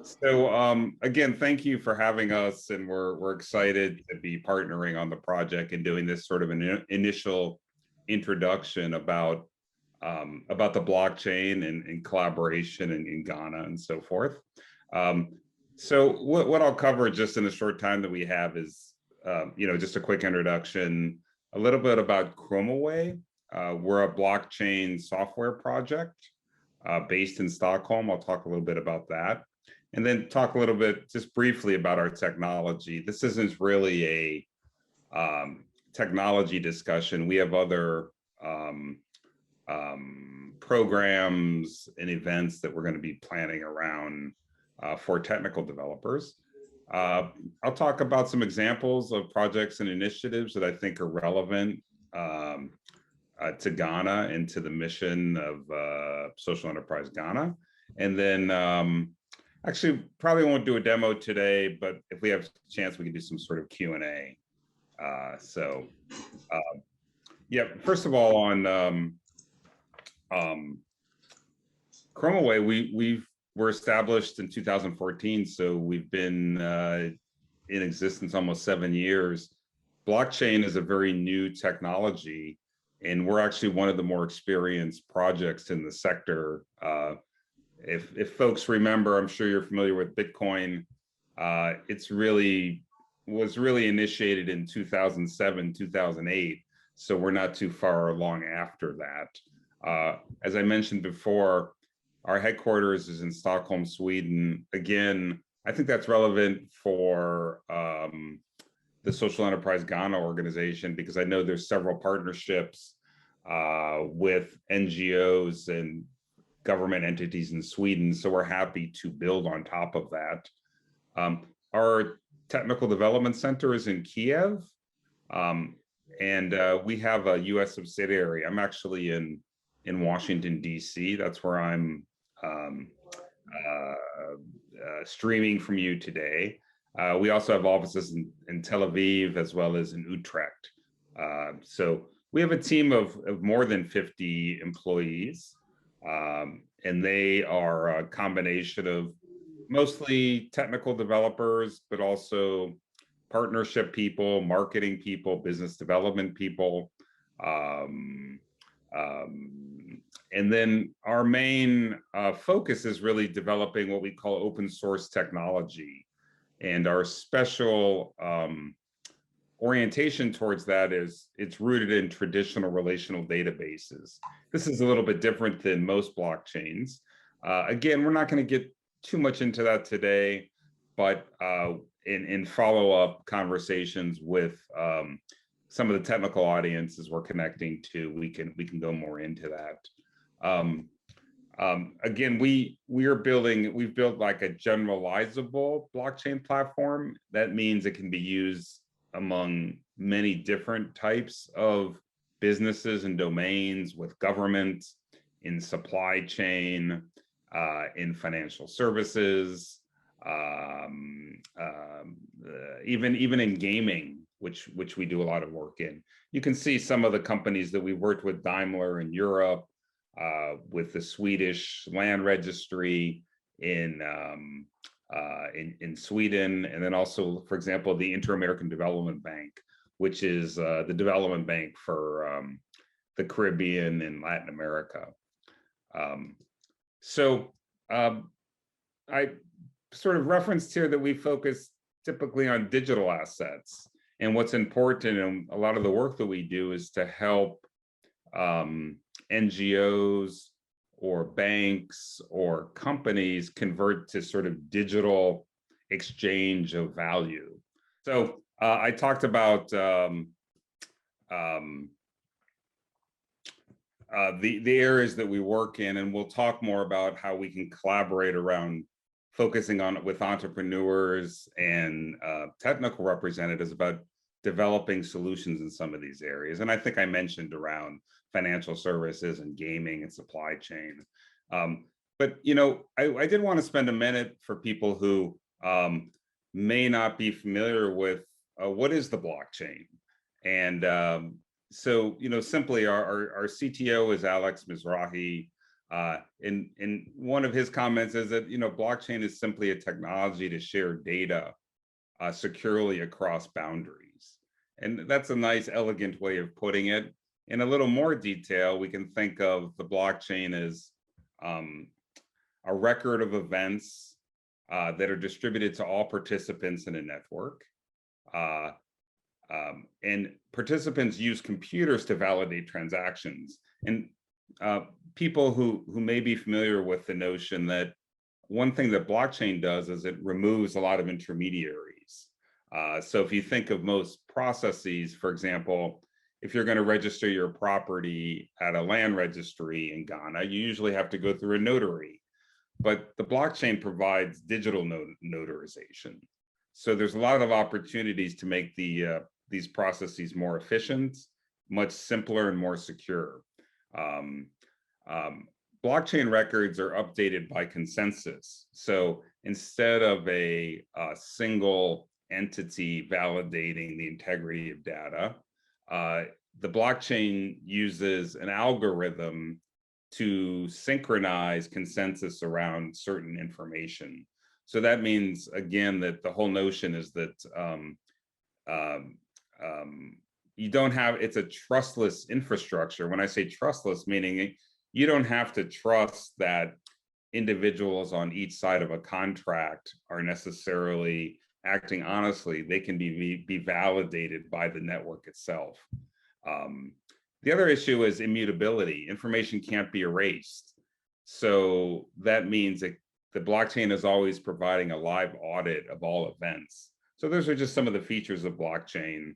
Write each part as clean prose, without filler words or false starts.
So again, thank you for having us, and we're excited to be partnering on the project and doing this sort of an initial introduction about the blockchain and collaboration in Ghana and so forth. Um, so what I'll cover just in the short time that we have is just a quick introduction, a little bit about ChromaWay. We're a blockchain software project based in Stockholm. I'll talk a little bit about that. And then talk a little bit, just briefly, about our technology. This isn't really a technology discussion. We have other programs and events that we're going to be planning around for technical developers. I'll talk about some examples of projects and initiatives that I think are relevant to Ghana and to the mission of Social Enterprise Ghana. And then actually, probably won't do a demo today, but if we have a chance, we can do some sort of Q&A. Yeah, first of all, on ChromaWay, we were established in 2014, so we've been in existence almost 7 years. Blockchain is a very new technology, and we're actually one of the more experienced projects in the sector. If folks remember, I'm sure you're familiar with Bitcoin. Was really initiated in 2007, 2008. So we're not too far along after that. As I mentioned before, our headquarters is in Stockholm, Sweden. Again, I think that's relevant for the Social Enterprise Ghana organization, because I know there's several partnerships with NGOs and government entities in Sweden, so we're happy to build on top of that. Our technical development center is in Kiev, and we have a US subsidiary. I'm actually in Washington, DC. That's where I'm streaming from you today. We also have offices in Tel Aviv as well as in Utrecht. So we have a team of more than 50 employees. And they are a combination of mostly technical developers, but also partnership people, marketing people, business development people. And then our main focus is really developing what we call open source technology. And our special orientation towards that is it's rooted in traditional relational databases. This is a little bit different than most blockchains. Again, we're not going to get too much into that today, but in follow-up conversations with some of the technical audiences we're connecting to, we can go more into that. Again, we've built like a generalizable blockchain platform. That means it can be used among many different types of businesses and domains, with government, in supply chain, in financial services, even in gaming, which we do a lot of work in. You can see some of the companies that we worked with: Daimler in Europe, with the Swedish land registry in Sweden, and then also, for example, the Inter-American Development Bank, which is the development bank for the Caribbean and Latin America. I sort of referenced here that we focus typically on digital assets, and what's important in a lot of the work that we do is to help NGOs or banks or companies convert to sort of digital exchange of value. So I talked about the areas that we work in, and we'll talk more about how we can collaborate around focusing on with entrepreneurs and technical representatives about developing solutions in some of these areas. And I think I mentioned around financial services and gaming and supply chain. But I did want to spend a minute for people who may not be familiar with what is the blockchain. And so simply our CTO is Alex Mizrahi. And one of his comments is that, blockchain is simply a technology to share data securely across boundaries. And that's a nice, elegant way of putting it. In a little more detail, we can think of the blockchain as a record of events that are distributed to all participants in a network. And participants use computers to validate transactions. And people who may be familiar with the notion that one thing that blockchain does is it removes a lot of intermediaries. So if you think of most processes, for example, if you're going to register your property at a land registry in Ghana, you usually have to go through a notary. But the blockchain provides digital notarization. So there's a lot of opportunities to make these processes more efficient, much simpler, and more secure. Blockchain records are updated by consensus. So instead of a single entity validating the integrity of data, the blockchain uses an algorithm to synchronize consensus around certain information. So that means, again, that the whole notion is that you don't have, it's a trustless infrastructure. When I say trustless, meaning you don't have to trust that individuals on each side of a contract are necessarily acting honestly. They can be validated by the network itself. The other issue is immutability. Information can't be erased. So that means that the blockchain is always providing a live audit of all events. So those are just some of the features of blockchain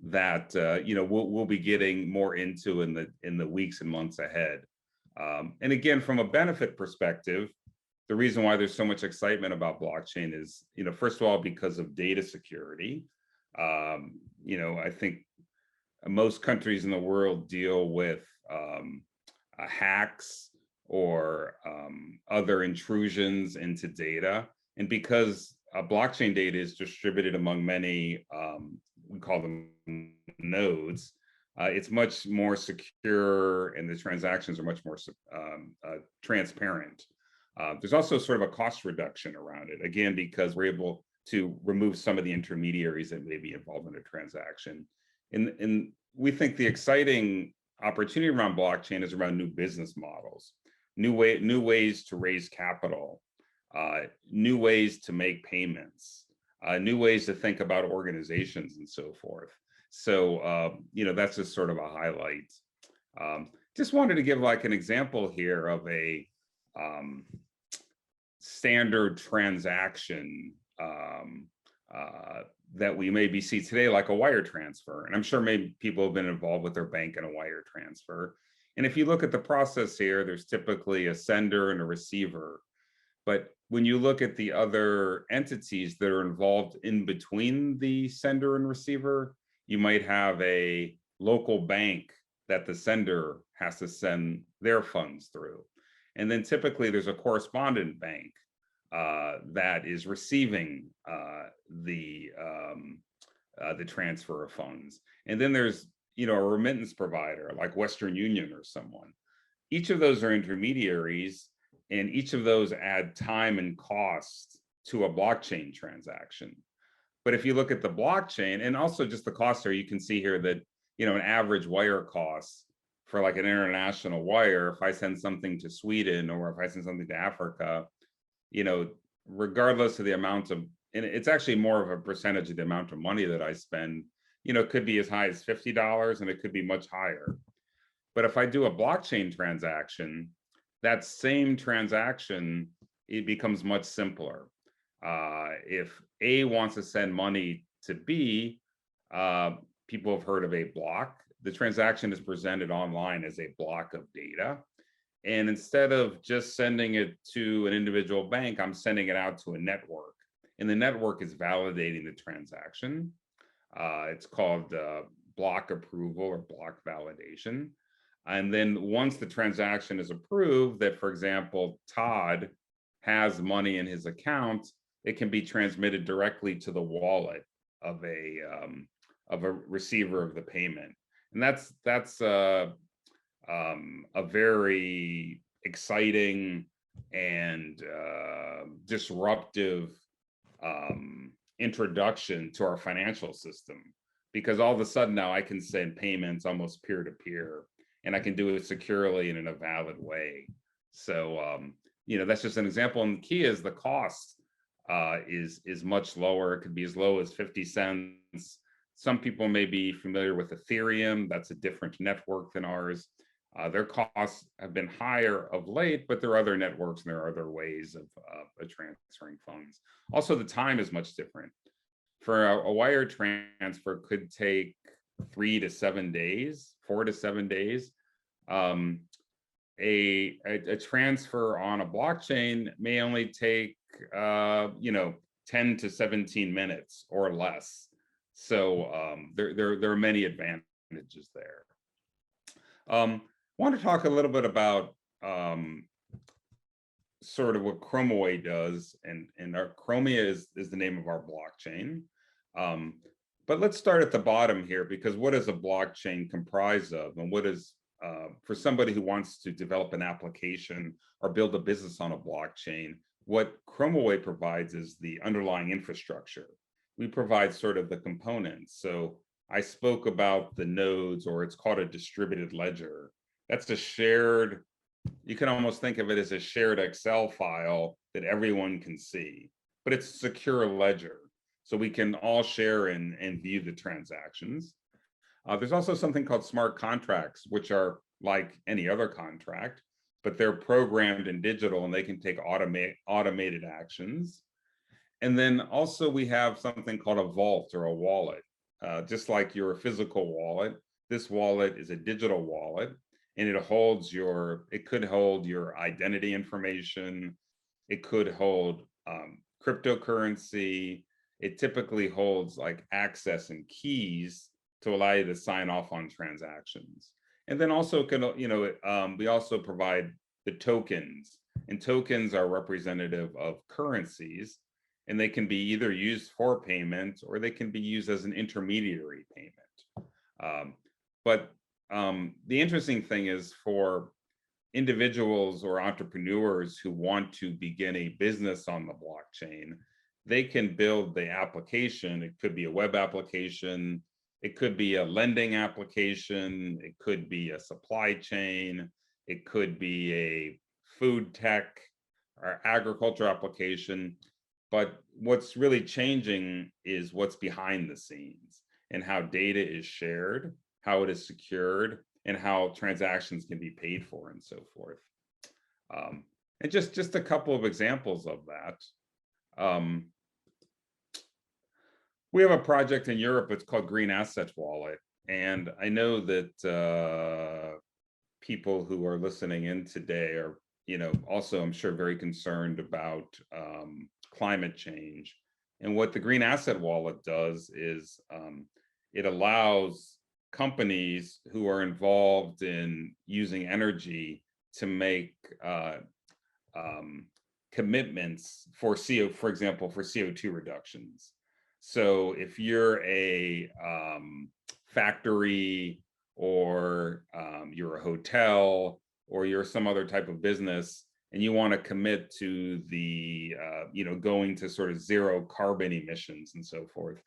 that we'll be getting more into in the weeks and months ahead. And again, from a benefit perspective, the reason why there's so much excitement about blockchain is, first of all, because of data security. I think most countries in the world deal with hacks or other intrusions into data. And because blockchain data is distributed among many, we call them nodes, it's much more secure and the transactions are much more transparent. There's also sort of a cost reduction around it, again, because we're able to remove some of the intermediaries that may be involved in a transaction. And we think the exciting opportunity around blockchain is around new business models, new ways to raise capital, new ways to make payments, new ways to think about organizations and so forth. So, that's just sort of a highlight. Just wanted to give like an example here of a standard transaction that we maybe see today, like a wire transfer. And I'm sure maybe people have been involved with their bank in a wire transfer. And if you look at the process here, there's typically a sender and a receiver. But when you look at the other entities that are involved in between the sender and receiver, you might have a local bank that the sender has to send their funds through. And then typically there's a correspondent bank that is receiving the transfer of funds. And then there's, a remittance provider like Western Union or someone. Each of those are intermediaries, and each of those add time and cost to a blockchain transaction. But if you look at the blockchain, and also just the cost here, you can see here that, an average wire cost for like an international wire, if I send something to Sweden or if I send something to Africa, regardless of the amount of, and it's actually more of a percentage of the amount of money that I spend, it could be as high as $50 and it could be much higher. But if I do a blockchain transaction, that same transaction, it becomes much simpler. If A wants to send money to B, people have heard of a block. The transaction is presented online as a block of data. And instead of just sending it to an individual bank, I'm sending it out to a network. And the network is validating the transaction. It's called block approval or block validation. And then once the transaction is approved, that, for example, Todd has money in his account, it can be transmitted directly to the wallet of a receiver of the payment. And that's a very exciting and disruptive introduction to our financial system, because all of a sudden now I can send payments almost peer to peer, and I can do it securely and in a valid way. So that's just an example. And the key is the cost is much lower. It could be as low as 50 cents. Some people may be familiar with Ethereum. That's a different network than ours. Their costs have been higher of late, but there are other networks and there are other ways of transferring funds. Also, the time is much different. For a wire transfer could take 3 to 7 days, 4 to 7 days. A transfer on a blockchain may only take 10 to 17 minutes or less. So there are many advantages there. Want to talk a little bit about sort of what ChromaWay does, and our Chromia is the name of our blockchain. But let's start at the bottom here, because what is a blockchain comprised of, and what is for somebody who wants to develop an application or build a business on a blockchain, what ChromaWay provides is the underlying infrastructure. We provide sort of the components. So I spoke about the nodes, or it's called a distributed ledger. That's a shared, you can almost think of it as a shared Excel file that everyone can see, but it's a secure ledger. So we can all share and view the transactions. There's also something called smart contracts, which are like any other contract, but they're programmed in digital and they can take automated actions. And then also we have something called a vault or a wallet. Just like your physical wallet, this wallet is a digital wallet, and it could hold your identity information. It could hold cryptocurrency. It typically holds like access and keys to allow you to sign off on transactions. And then also we also provide the tokens, and tokens are representative of currencies, and they can be either used for payment or they can be used as an intermediary payment. But the interesting thing is, for individuals or entrepreneurs who want to begin a business on the blockchain, they can build the application. It could be a web application, it could be a lending application, it could be a supply chain, it could be a food tech or agriculture application. But what's really changing is what's behind the scenes, and how data is shared, how it is secured, and how transactions can be paid for, and so forth. And just a couple of examples of that. We have a project in Europe, it's called Green Asset Wallet. And I know that people who are listening in today are, also, I'm sure, very concerned about climate change. And what the Green Asset Wallet does is it allows companies who are involved in using energy to make commitments for example, for CO2 reductions. So if you're a factory, or you're a hotel, or you're some other type of business, and you want to commit to the, going to sort of zero carbon emissions and so forth,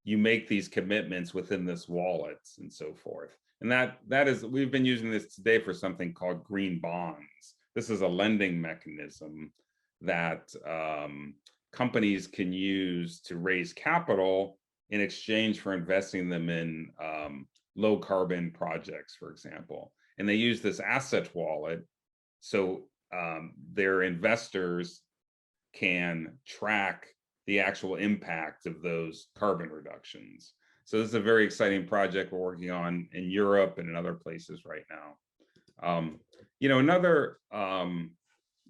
you make these commitments within this wallet and so forth. And that is, we've been using this today for something called green bonds. This is a lending mechanism that companies can use to raise capital in exchange for investing them in low carbon projects, for example. And they use this asset wallet so their investors can track the actual impact of those carbon reductions. So this is a very exciting project we're working on in Europe and in other places right now. Another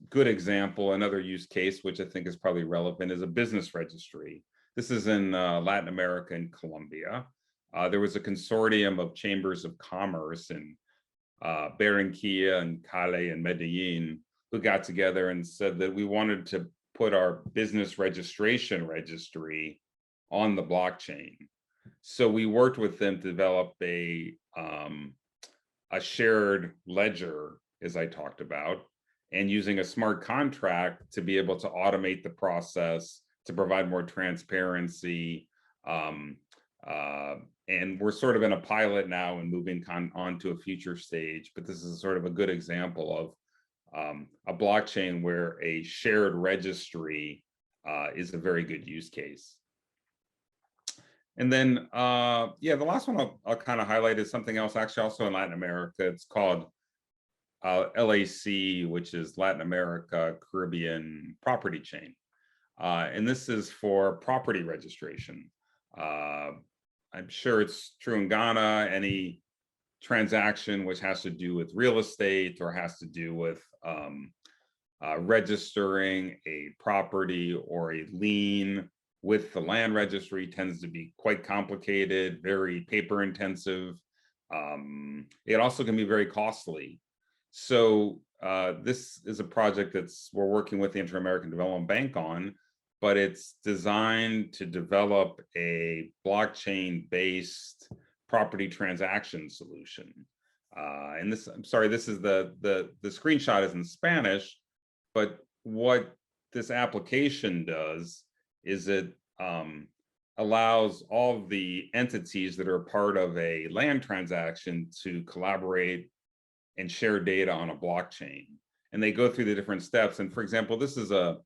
good example, another use case, which I think is probably relevant, is a business registry. This is in Latin America and Colombia. There was a consortium of chambers of commerce in Barranquilla and Cali and Medellin who got together and said that we wanted to put our business registration registry on the blockchain. So we worked with them to develop a a shared ledger, as I talked about, and using a smart contract to be able to automate the process, to provide more transparency. And we're sort of in a pilot now and moving on to a future stage, but this is sort of a good example of a blockchain where a shared registry is a very good use case. And then, yeah, the last one I'll kind of highlight is something else, actually also in Latin America. It's called LAC, which is Latin America Caribbean Property Chain. And this is for property registration. I'm sure it's true in Ghana, any transaction which has to do with real estate or has to do with registering a property or a lien with the land registry tends to be quite complicated, very paper intensive. It also can be very costly. So this is a project we're working with the Inter-American Development Bank on, but it's designed to develop a blockchain-based property transaction solution. And this, I'm sorry, this is the screenshot is in Spanish, but what this application does is it allows all the entities that are part of a land transaction to collaborate and share data on a blockchain. And they go through the different steps. And for example, this is a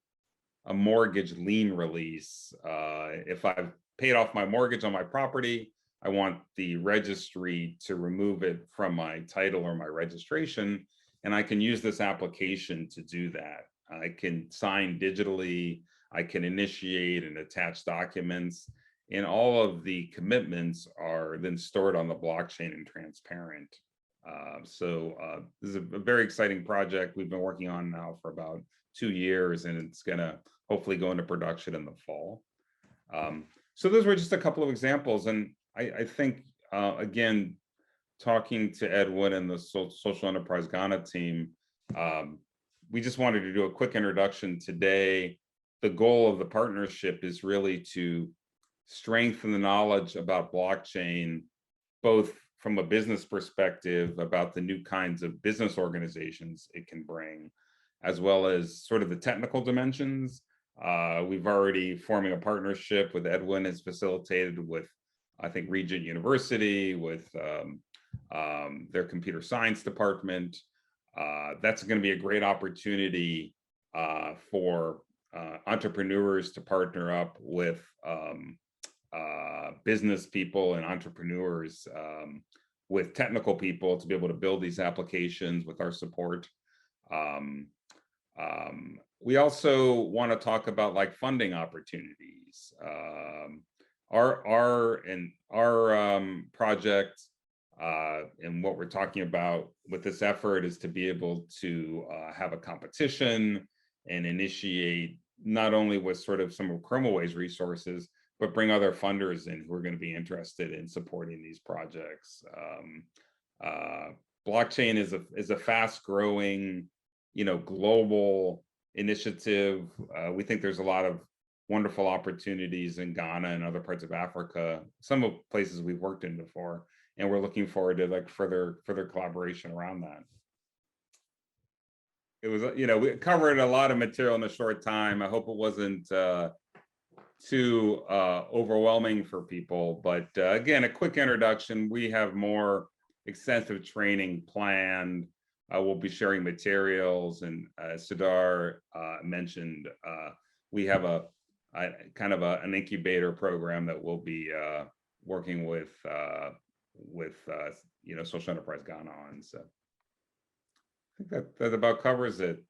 mortgage lien release. If I've paid off my mortgage on my property, I want the registry to remove it from my title or my registration, and I can use this application to do that. I can sign digitally, I can initiate and attach documents, and all of the commitments are then stored on the blockchain and transparent. This is a very exciting project we've been working on now for about 2 years, and it's gonna hopefully go into production in the fall. So those were just a couple of examples, and I think, again, talking to Edwin and the Social Enterprise Ghana team, we just wanted to do a quick introduction today. The goal of the partnership is really to strengthen the knowledge about blockchain, both from a business perspective about the new kinds of business organizations it can bring, as well as sort of the technical dimensions. We've already forming a partnership with Edwin has facilitated with, I think, Regent University, with their computer science department. That's going to be a great opportunity for entrepreneurs to partner up with business people and entrepreneurs with technical people to be able to build these applications with our support. We also want to talk about like funding opportunities. Our project and what we're talking about with this effort is to be able to have a competition and initiate not only with sort of some of ChromaWay's resources, but bring other funders in who are going to be interested in supporting these projects. Blockchain is a fast-growing, global initiative. We think there's a lot of wonderful opportunities in Ghana and other parts of Africa, some of places we've worked in before, and we're looking forward to like further collaboration around that. It was, we covered a lot of material in a short time. I hope it wasn't too overwhelming for people, but again, a quick introduction. We have more extensive training planned. We'll be sharing materials, and Serdar mentioned we have a kind of an incubator program that we'll be working with Social Enterprise Ghana on. So I think that about covers it.